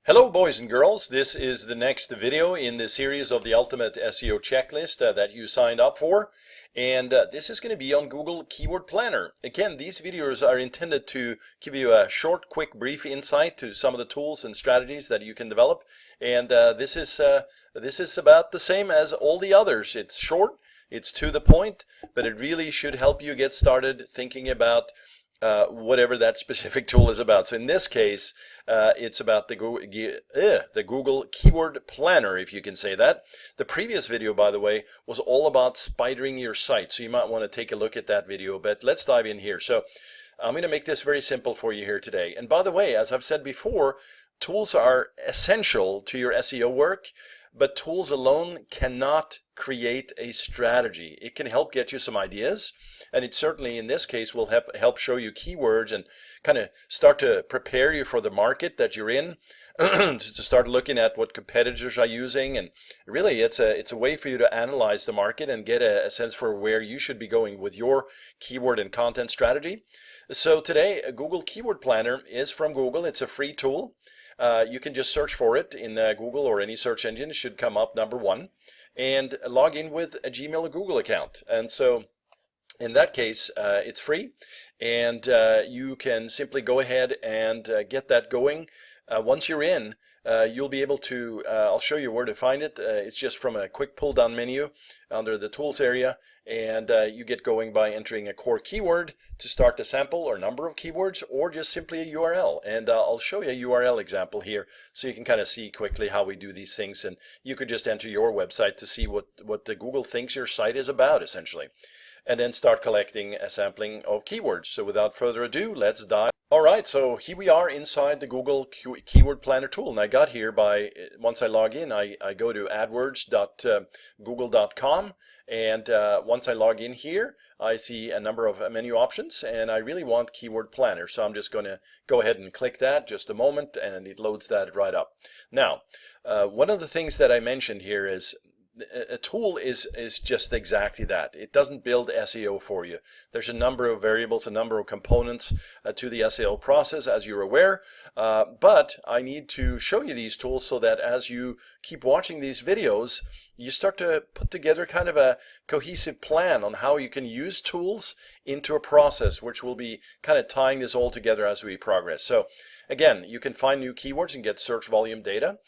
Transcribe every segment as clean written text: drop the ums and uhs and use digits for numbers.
Hello boys and girls, this is the next video in the series of the Ultimate SEO Checklist that you signed up for, and this is going to be on Google Keyword Planner. Again, these videos are intended to give you a short, quick, brief insight to some of the tools and strategies that you can develop, and this is about the same as all the others. It's short, it's to the point, but it really should help you get started thinking about whatever that specific tool is about. So in this case, it's about the Google Keyword Planner, if you can say that. The previous video, by the way, was all about spidering your site. So you might want to take a look at that video, but let's dive in here. So I'm going to make this very simple for you here today. And by the way, as I've said before, tools are essential to your SEO work, but tools alone cannot create a strategy. It can help get you some ideas, and it certainly in this case will help show you keywords and kind of start to prepare you for the market that you're in, to start looking at what competitors are using, and really it's a way for you to analyze the market and get a sense for where you should be going with your keyword and content strategy. So today, Google Keyword Planner is from Google. It's a free tool. You can just search for it in Google or any search engine. It should come up number one, and log in with a Gmail or Google account. And so in that case, it's free, and you can simply go ahead and get that going. Once you're in, you'll be able to, I'll show you where to find it. It's just from a quick pull down menu under the tools area, and you get going by entering a core keyword to start the sample or number of keywords, or just simply a URL. And I'll show you a URL example here so you can kind of see quickly how we do these things, and you could just enter your website to see what the Google thinks your site is about, essentially, and then start collecting a sampling of keywords. So without further ado, let's dive. Alright, so here we are inside the Google Keyword Planner tool, and I got here by, once I log in, I go to adwords.google.com, and once I log in here, I see a number of menu options, and I really want Keyword Planner, so I'm just going to go ahead and click that just a moment, and it loads that right up. Now, one of the things that I mentioned here is a tool is just exactly that. It doesn't build SEO for you. There's a number of variables, a number of components to the SEO process, as you're aware, but I need to show you these tools so that as you keep watching these videos, you start to put together kind of a cohesive plan on how you can use tools into a process, which will be kind of tying this all together as we progress. So again, you can find new keywords and get search volume data,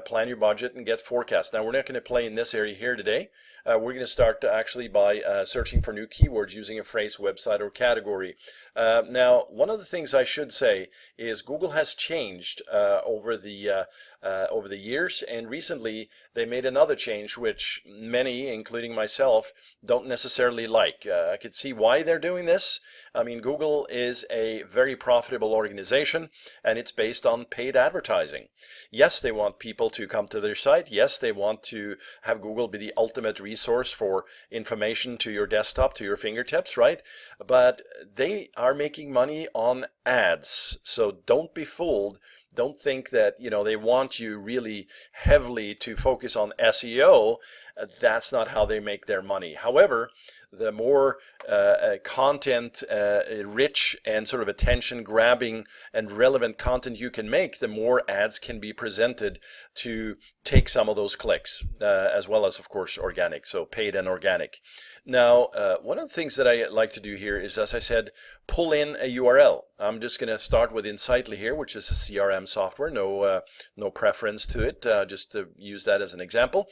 plan your budget, and get forecasts. Now, we're not going to play in this area here today. We're going to start actually by searching for new keywords using a phrase, website, or category. Now, one of the things I should say is Google has changed over the years, and recently they made another change which many, including myself, don't necessarily like. I could see why they're doing this. I mean, Google is a very profitable organization, and it's based on paid advertising. Yes, they want people to come to their site. Yes, they want to have Google be the ultimate resource for information to your desktop, to your fingertips, right? But they are making money on ads, so don't be fooled. Don't think that, you know, they want you really heavily to focus on SEO. That's not how they make their money. However, the more content rich and sort of attention grabbing and relevant content you can make, the more ads can be presented to take some of those clicks, as well as, of course, organic, so paid and organic. Now, one of the things that I like to do here is, as I said, pull in a URL. I'm just going to start with Untitled here, which is a CRM software. No preference to it, just to use that as an example.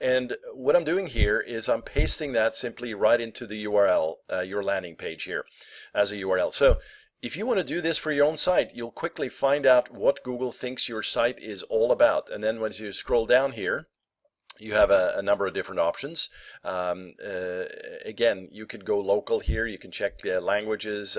And what I'm doing here is I'm pasting that simply right into the URL, your landing page here as a URL. So if you want to do this for your own site, you'll quickly find out what Google thinks your site is all about. And then once you scroll down here, you have a number of different options. Again, you could go local here. You can check languages.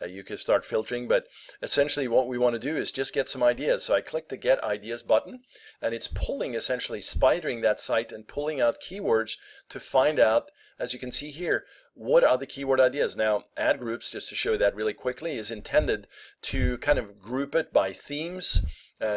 You can start filtering. But essentially what we want to do is just get some ideas. So I click the Get Ideas button, and it's pulling, essentially spidering that site and pulling out keywords to find out, as you can see here, what are the keyword ideas. Now, ad groups, just to show you that really quickly, is intended to kind of group it by themes.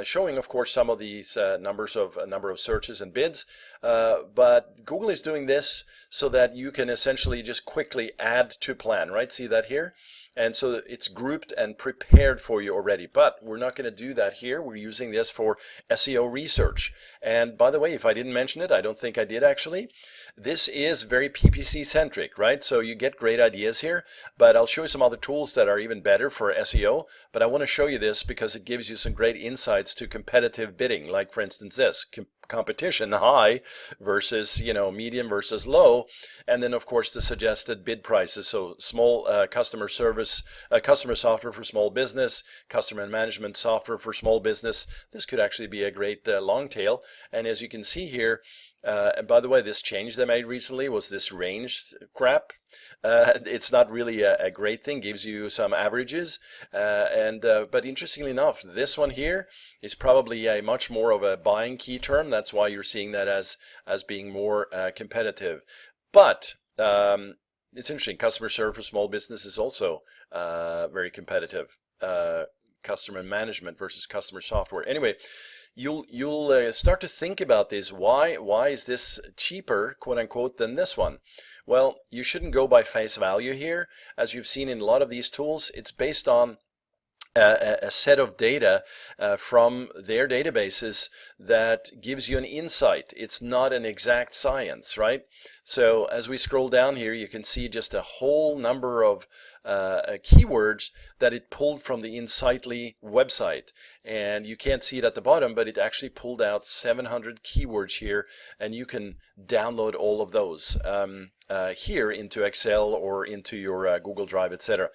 Showing, of course, some of these number of searches and bids, but Google is doing this so that you can essentially just quickly add to plan, right? See that here? and so it's grouped and prepared for you already. But we're not going to do that here. We're using this for SEO research. And by the way, if I didn't mention it, I don't think I did actually, this is very PPC centric, right? So you get great ideas here, but I'll show you some other tools that are even better for SEO. But I want to show you this because it gives you some great insights to competitive bidding, like for instance this, competition high versus, medium versus low, and then of course the suggested bid prices. So small customer software for small business, customer management software for small business. This could actually be a great long tail. And as you can see here, and by the way, this change they made recently was this range crap. It's not really a great thing, gives you some averages, but interestingly enough, this one here is probably a much more of a buying key term. That's why you're seeing that as being more competitive. But it's interesting, customer service for small business is also very competitive. Customer management versus customer software. Anyway, you'll start to think about this. Why is this cheaper, quote unquote, than this one? Well, you shouldn't go by face value here. As you've seen in a lot of these tools, it's based on a set of data from their databases that gives you an insight. It's not an exact science, right? So as we scroll down here, you can see just a whole number of keywords that it pulled from the Insightly website. And you can't see it at the bottom, but it actually pulled out 700 keywords here, and you can download all of those here into Excel or into your Google Drive, etc.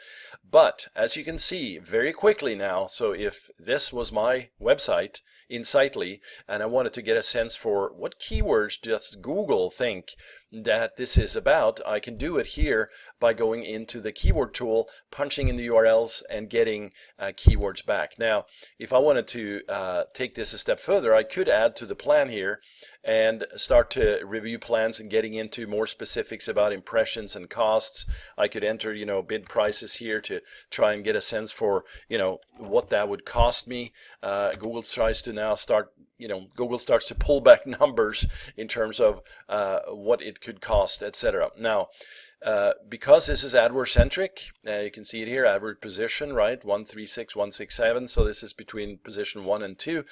But as you can see very quickly now, so if this was my website, Insightly, and I wanted to get a sense for what keywords does Google think that this is about, I can do it here by going into the keyword tool, punching in the URLs, and getting keywords back. Now, if I wanted to take this a step further, I could add to the plan here and start to review plans and getting into more specifics about impressions and costs. I could enter, bid prices here to try and get a sense for, what that would cost me. Google tries to now start, Google starts to pull back numbers in terms of what it could cost, etc. Now, because this is AdWords centric, you can see it here, AdWords position, right? 136, 167. So this is between position 1 and 2.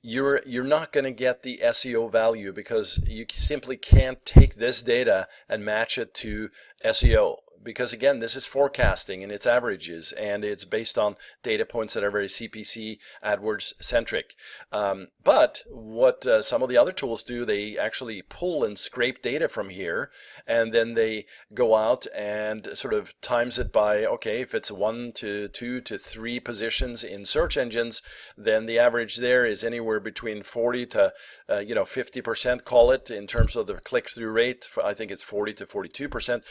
You're not going to get the SEO value because you simply can't take this data and match it to SEO. Because again, this is forecasting and it's averages and it's based on data points that are very CPC AdWords centric. But what some of the other tools do, they actually pull and scrape data from here, and then they go out and sort of times it by, okay, if it's 1 to 2 to 3 positions in search engines, then the average there is anywhere between 40 to 50%, call it, in terms of the click-through rate. I think it's 40 to 42%.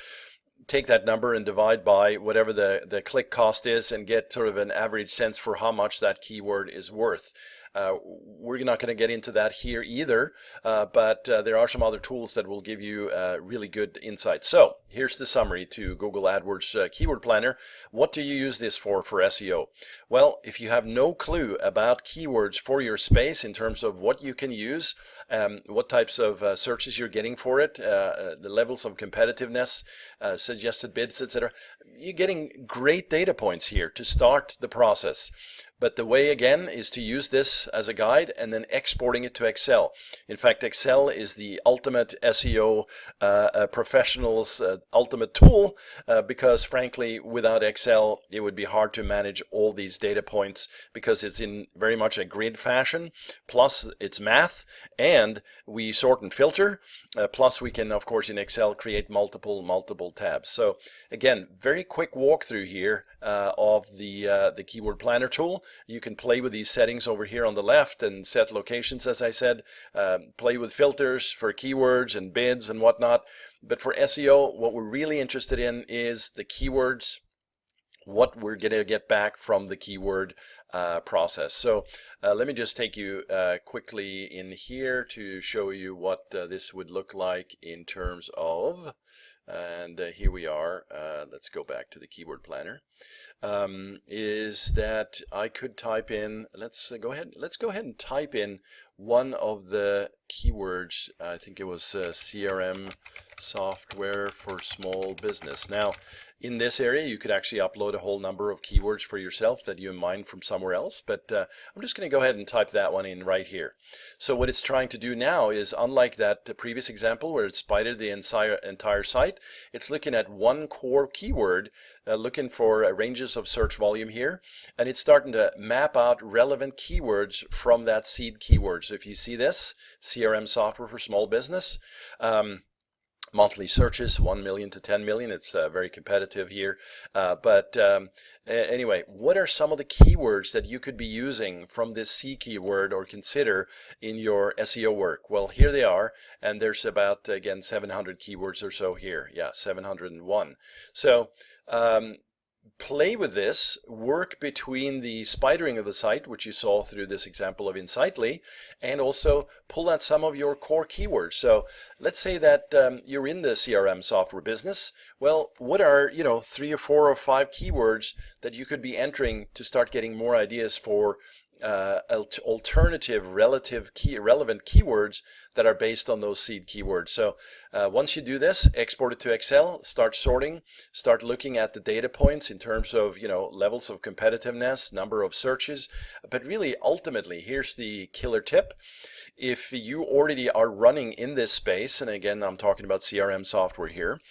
Take that number and divide by whatever the click cost is and get sort of an average sense for how much that keyword is worth. We're not going to get into that here either, but there are some other tools that will give you really good insight. So here's the summary to Google AdWords Keyword Planner. What do you use this for SEO? Well, if you have no clue about keywords for your space in terms of what you can use, what types of searches you're getting for it, the levels of competitiveness, suggested bids, etc., you're getting great data points here to start the process. But the way, again, is to use this as a guide and then exporting it to Excel. In fact, Excel is the ultimate SEO professional's ultimate tool because, frankly, without Excel, it would be hard to manage all these data points because it's in very much a grid fashion. Plus, it's math, and we sort and filter. Plus, we can, of course, in Excel create multiple tabs. So, again, very quick walkthrough here of the Keyword Planner tool. You can play with these settings over here on the left and set locations, as I said, play with filters for keywords and bids and whatnot. But for SEO, what we're really interested in is the keywords, what we're going to get back from the keyword process. So let me just take you quickly in here to show you what this would look like in terms of, and here we are. Let's go back to the Keyword Planner. is that I could type in, let's go ahead and type in one of the keywords. I think it was CRM software for small business. Now, in this area, you could actually upload a whole number of keywords for yourself that you mined from somewhere else, but I'm just going to go ahead and type that one in right here. So what it's trying to do now is, unlike that previous example where it spidered the entire site, it's looking at one core keyword, looking for ranges of search volume here, and it's starting to map out relevant keywords from that seed keyword. So if you see this, CRM software for small business, monthly searches 1 million to 10 million. It's very competitive here. Anyway, what are some of the keywords that you could be using from this C keyword or consider in your SEO work? Well, here they are, and there's about, again, 700 keywords or so here. Yeah, 701. So play with this, work between the spidering of the site, which you saw through this example of Insightly, and also pull out some of your core keywords. So let's say that you're in the CRM software business. Well, what are 3 or 4 or 5 keywords that you could be entering to start getting more ideas for alternative relevant keywords that are based on those seed keywords. So once you do this, export it to Excel, start sorting, start looking at the data points in terms of levels of competitiveness, number of searches. But really, ultimately, here's the killer tip. If you already are running in this space, and again, I'm talking about CRM software here,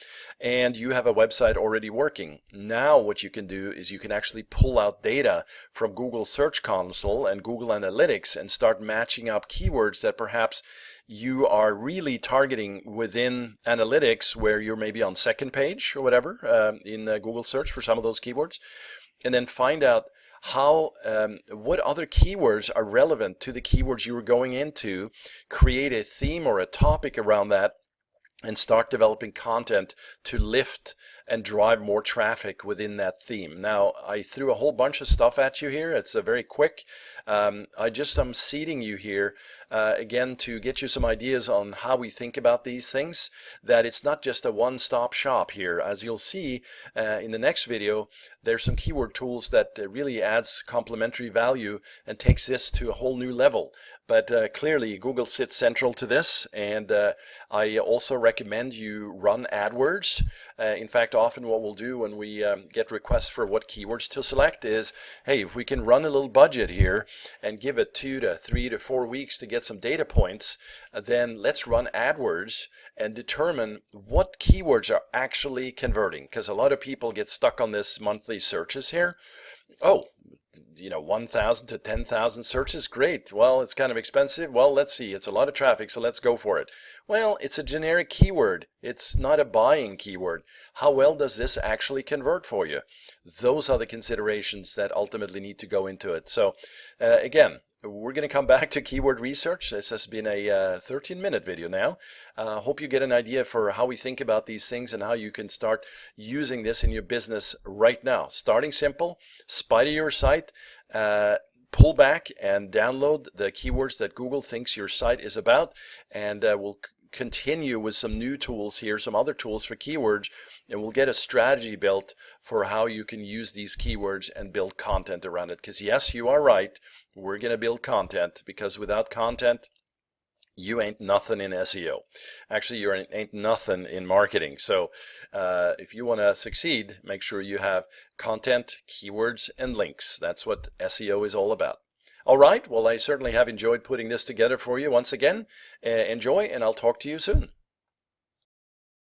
and you have a website already working, now what you can do is you can actually pull out data from Google Search Console and Google Analytics and start matching up keywords that perhaps you are really targeting within Analytics, where you're maybe on second page or whatever in Google search for some of those keywords, and then find out what other keywords are relevant to the keywords you were going into, create a theme or a topic around that, and start developing content to lift and drive more traffic within that theme. Now, I threw a whole bunch of stuff at you here. It's very quick. I'm seeding you here again to get you some ideas on how we think about these things, that it's not just a one-stop shop here. As you'll see in the next video, there's some keyword tools that really adds complementary value and takes this to a whole new level. But clearly, Google sits central to this, and I also recommend you run Adwords. In fact, often what we'll do when we get requests for what keywords to select is, hey, if we can run a little budget here and give it 2 to 3 to 4 weeks to get some data points, then let's run Adwords and determine what keywords are actually converting. Because a lot of people get stuck on this monthly searches here. Oh, 1,000 to 10,000 searches, great. Well, it's kind of expensive. Well, let's see, it's a lot of traffic, so let's go for it. Well, it's a generic keyword. It's not a buying keyword. How well does this actually convert for you? Those are the considerations that ultimately need to go into it. So again, we're going to come back to keyword research. This has been a 13-minute video now. Hope you get an idea for how we think about these things and how you can start using this in your business right now. Starting simple, spider your site, pull back and download the keywords that Google thinks your site is about, and we'll continue with some new tools here, some other tools for keywords, and we'll get a strategy built for how you can use these keywords and build content around it. Because yes, you are right, we're going to build content, because without content, you ain't nothing in SEO. Actually, you ain't nothing in marketing. So if you want to succeed, make sure you have content, keywords, and links. That's what SEO is all about. All right, well, I certainly have enjoyed putting this together for you once again. Enjoy, and I'll talk to you soon.